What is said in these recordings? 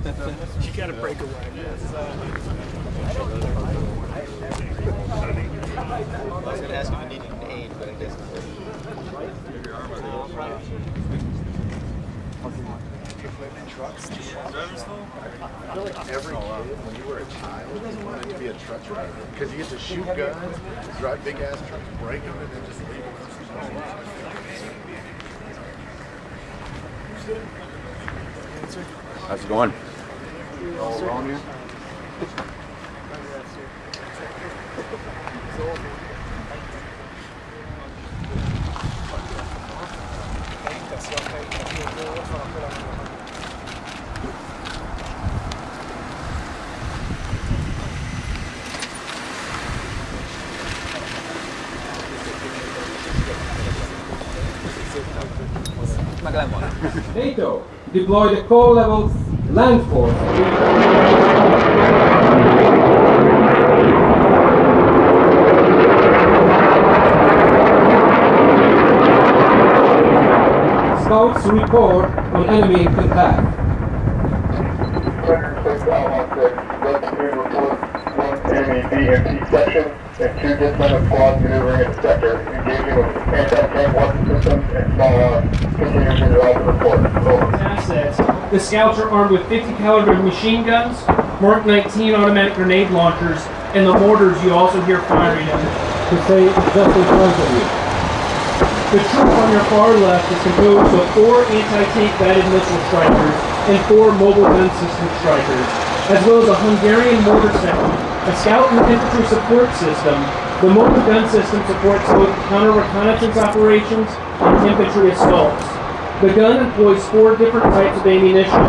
You gotta break away. I was going to ask if you needed an aid, but I guess trucks. I feel like every kid, when you were a child, wanted to be a truck driver because you get to shoot guns, drive big ass trucks, break them, and then just leave them. How's it going? All wrong here? NATO deployed a core-level land force. Scouts report on enemy attack. Enemy BMP section and 2 dismounted squads maneuvering in the sector, engaging with anti-tank weapon systems and small arms. Continue to develop the report. Over. Assets. The scouts are armed with 50 caliber machine guns, Mark 19 automatic grenade launchers, and the mortars you also hear firing at To say just in front of you. The troop on your far left is composed of 4 anti-tank guided missile strikers and 4 mobile gun system strikers, as well as a Hungarian mortar section, a scout and infantry support system. The mobile gun system supports both counter-reconnaissance operations and infantry assaults. The gun employs 4 different types of ammunition.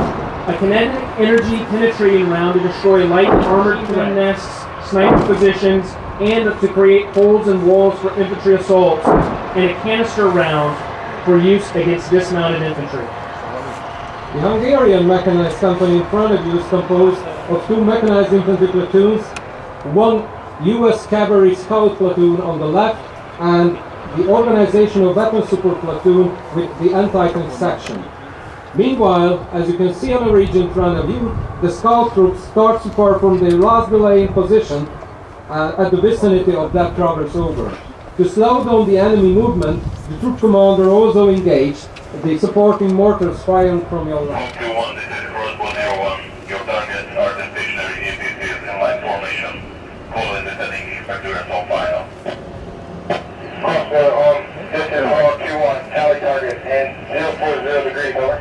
A kinetic energy penetrating round to destroy light armored plane nests, sniper positions, and to create holes in walls for infantry assaults, and a canister round for use against dismounted infantry. The Hungarian mechanized company in front of you is composed of 2 mechanized infantry platoons, 1 U.S. cavalry scout platoon on the left, and the organizational weapons support platoon with the anti-tank section. Meanwhile, as you can see on the ridge in front of you, the scout troops start to perform their last belaying position at the vicinity of that traverse over. To slow down the enemy movement, the troop commander also engaged the supporting mortars firing from your right. 121, this is Cross 101. Your targets are the stationary APCs in line formation. Colleen descending inspector and on final. Cross 101, this is Hawk 2-1, tally target and 040 degrees, over.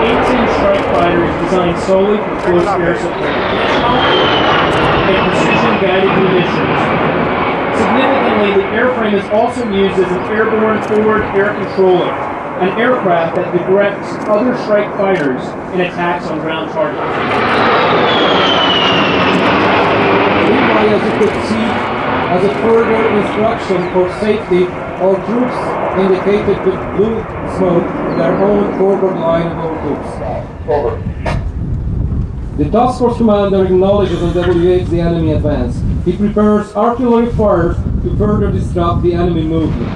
18 strike fighter is designed solely for close air support and precision-guided munitions. Significantly, the airframe is also used as an airborne forward air controller, an aircraft that directs other strike fighters in attacks on ground targets. Meanwhile, as you could see, as a further instruction for safety, all troops indicated with blue smoke their own forward line of all troops. Over. The task force commander acknowledges and evaluates the enemy advance. He prepares artillery fire to further disrupt the enemy movement.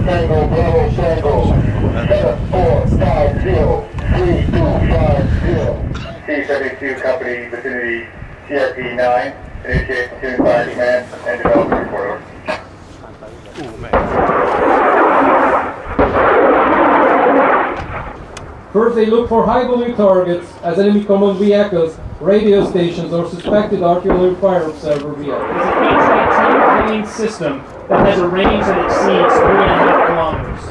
Tango, Bravo, Tango, 7450, 3250. C-72 Company, vicinity CRP 9, initiate platoon fire command and develop the report. First, they look for high-volume targets as enemy command vehicles, radio stations, or suspected artillery fire observer vehicles. It's a anti-tank plane system that has a range that exceeds 3.5 kilometers.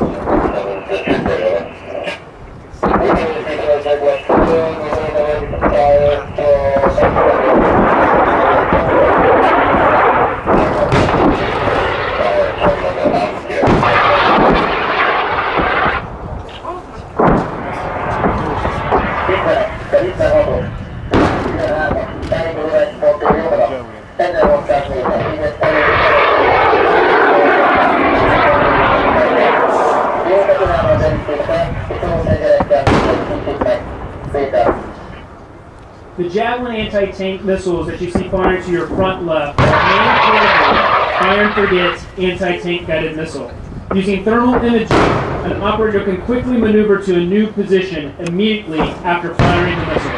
The Javelin anti-tank missiles that you see firing to your front left are hand-portable, fire and forget anti-tank guided missile. Using thermal imaging, an operator can quickly maneuver to a new position immediately after firing the missile.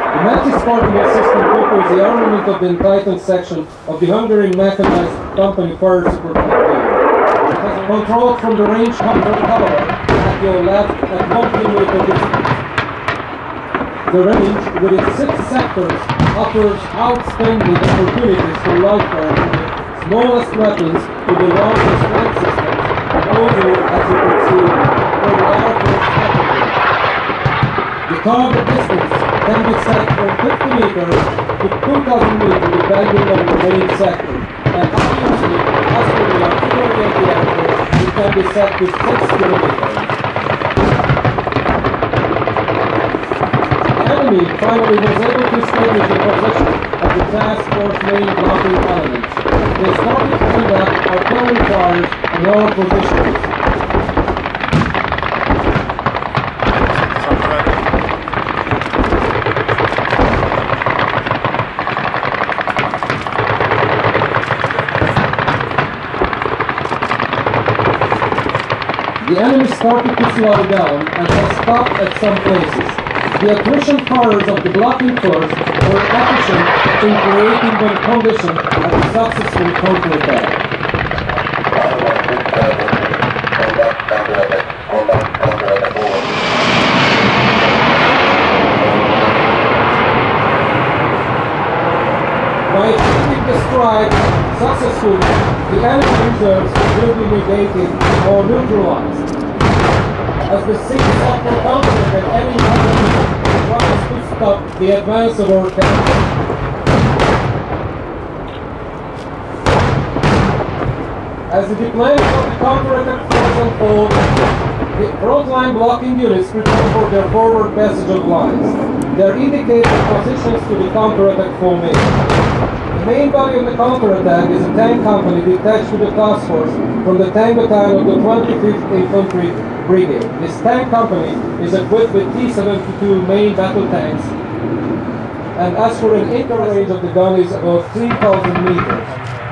The multi-sparking system offers the armament of the entitled section of the Hungarian Mechanized Company Fire Support Battalion. It has controlled from the range combat tower at your left at 1 kilometer distance. The range, with its 6 sectors, offers outstanding opportunities for live fire to the smallest weapons to the largest flight systems, and also, as you can see, for the Air Force category. The target distance can be set from 50 meters to 2,000 meters depending on the range sector, and obviously, as for the artillery of the Air Force, it can be set to 6 kilometers. The enemy finally was able to establish the position of the task force main blocking elements. They started to conduct artillery fires in all positions. The enemy started to slow down and has stopped at some places. The attrition fires of the blocking force were efficient in creating the condition of a successful counterattack. By achieving the strike successfully, the enemy reserves will be negated or neutralized. As the 6th sector counterattack enemy tries to stop the advance of our tanks. As the deployment of the counterattack force unfolds, the frontline blocking units prepare for their forward passage of lines. They are indicated positions to the counterattack formation. The main body of the counterattack is a tank company detached to the task force from the tank battalion of the 25th Infantry Brigade. This tank company is equipped with T-72 main battle tanks, and as for an inter range of the gun is about 3,000 meters.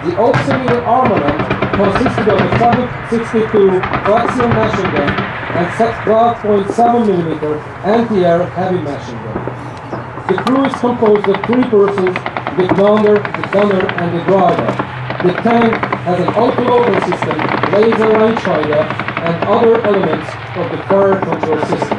The auxiliary armament consisted of a 7.62 coaxial machine gun and 12.7mm anti-air heavy machine gun. The crew is composed of 3 persons: the commander, the gunner, and the driver. The tank has an autoloader system, laser range finder, and other elements of the fire control system.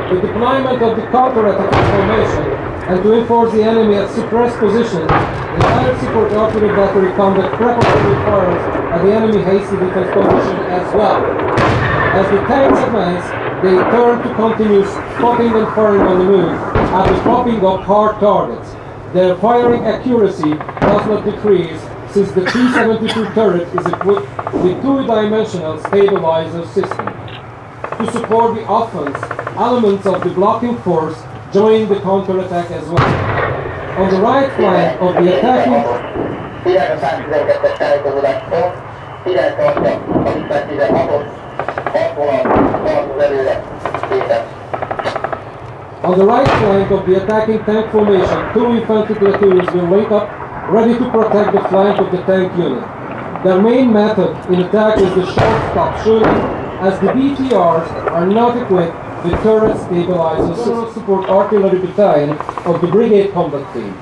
The deployment of the counterattack formation and to enforce the enemy at suppressed positions, the air support artillery battery conduct preparatory fires at the enemy hasty defense position as well. As the tanks advance, they turn to continue spotting and firing on the move after popping up hard targets. Their firing accuracy does not decrease since the T-72 turret is equipped with 2-dimensional stabilizer system. To support the offense, elements of the blocking force join the counterattack as well. On the right flank of the attacking tank formation, 2 infantry platoons will link up, ready to protect the flank of the tank unit. Their main method in attack is the short-stop shooting, as the BTRs are not equipped with turret stabilizers. Zero support artillery battalion of the brigade combat team.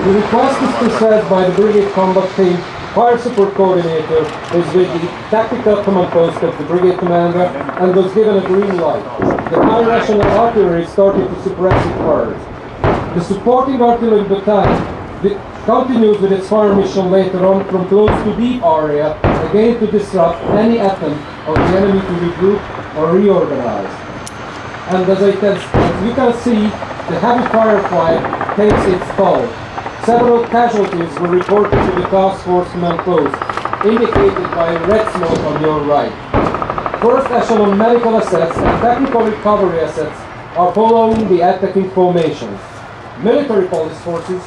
The request is processed by the brigade combat team fire support coordinator was with the tactical command post of the brigade commander and was given a green light. The birational artillery started to suppress it first. The supporting artillery battalion continues with its fire mission later on from close to the area, again to disrupt any attempt of the enemy to regroup or reorganize. And as you can see, the heavy firefight takes its toll. Several casualties were reported to the task force command post, indicated by red smoke on your right. First echelon medical assets and technical recovery assets are following the attacking formation. Military police forces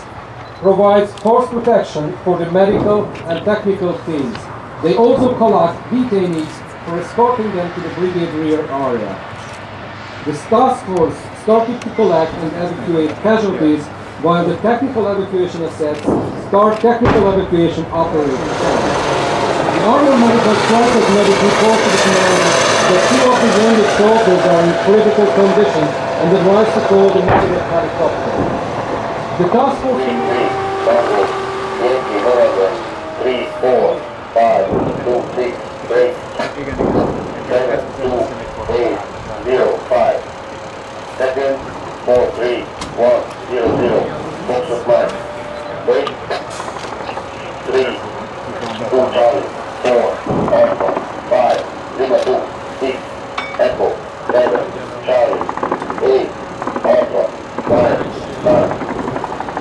provides force protection for the medical and technical teams. They also collect detainees for escorting them to the brigade rear area. The task force started to collect and evacuate casualties while the technical evacuation assets start technical evacuation operations. The Army Medical Crisis Medic reported to the commander that 2 of his wounded soldiers are in critical condition and advised to call the medical helicopter. The task force 3, 4, 5, 2, 6, 8, 7, 2, 8, 0, 5. Second, 4, 3, 1, 0, 0. Box of mine. Wait. 3, 2, Charlie, 4, Alpha, 5, Lima 2, 6, Echo, 7, Charlie, 8, Alpha, 5, 9,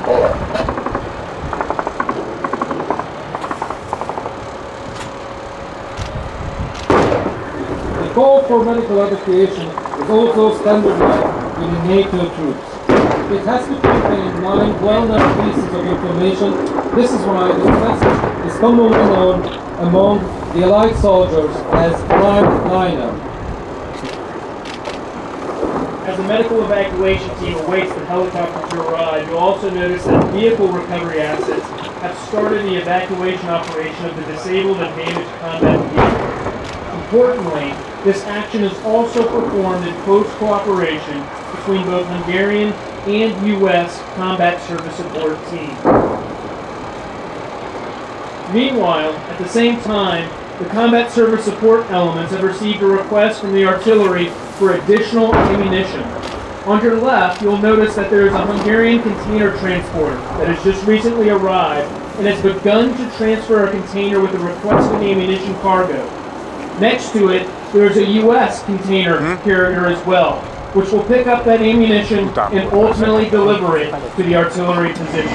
4. The call for medical evacuation is also standardized within NATO troops. It has to contain 9 well-known pieces of information. This is why this message is commonly known among the Allied soldiers as Prime Liner. As the medical evacuation team awaits the helicopter to arrive, you'll also notice that vehicle recovery assets have started the evacuation operation of the disabled and damaged combat vehicle. Importantly, this action is also performed in close cooperation between both Hungarian and U.S. combat service support teams. Meanwhile, at the same time, the combat service support elements have received a request from the artillery for additional ammunition. On your left, you'll notice that there is a Hungarian container transporter that has just recently arrived and has begun to transfer a container with a requested ammunition cargo. Next to it, there is a U.S. container carrier as well, which will pick up that ammunition and ultimately deliver it to the artillery position.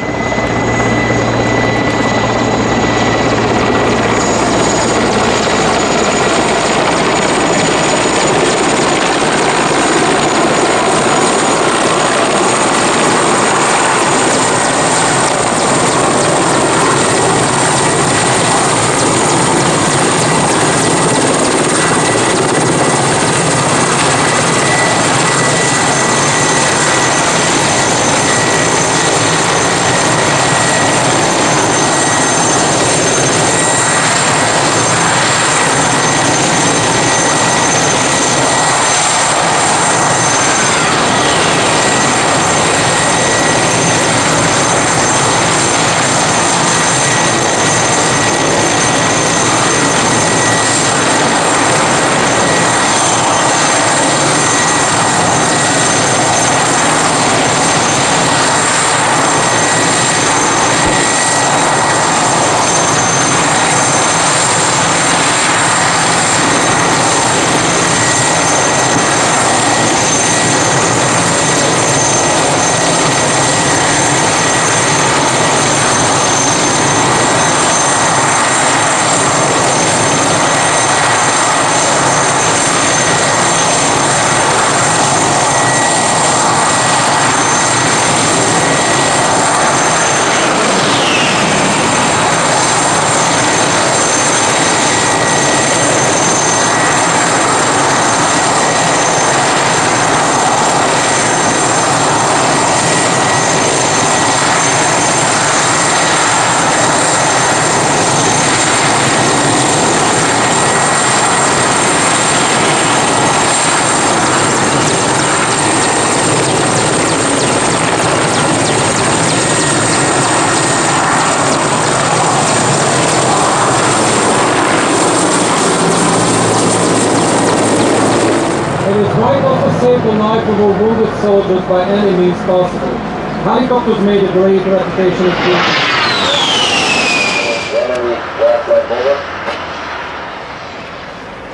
It is vital to save the life of our wounded soldiers by any means possible. Helicopters made a great reputation of duty.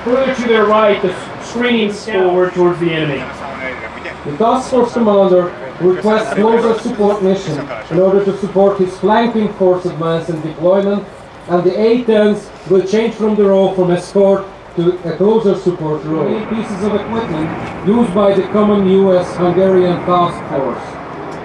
Further to their right, the screening forward towards the enemy. The task force commander requests closer support mission in order to support his flanking force advance and deployment, and the A-10s will change from the role from escort to a closer support role. Pieces of equipment used by the common US-Hungarian task force.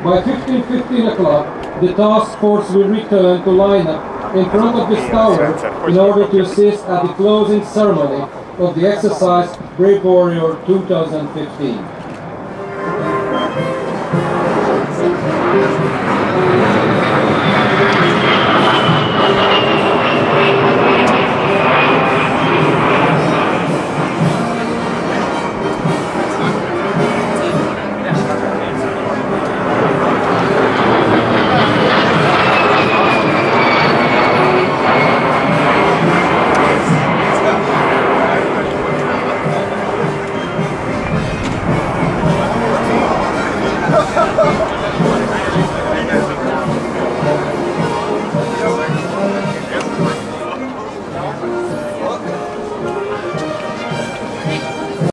By 15 o'clock, the task force will return to line up in front of this tower in order to assist at the closing ceremony of the exercise Brave Warrior 2015.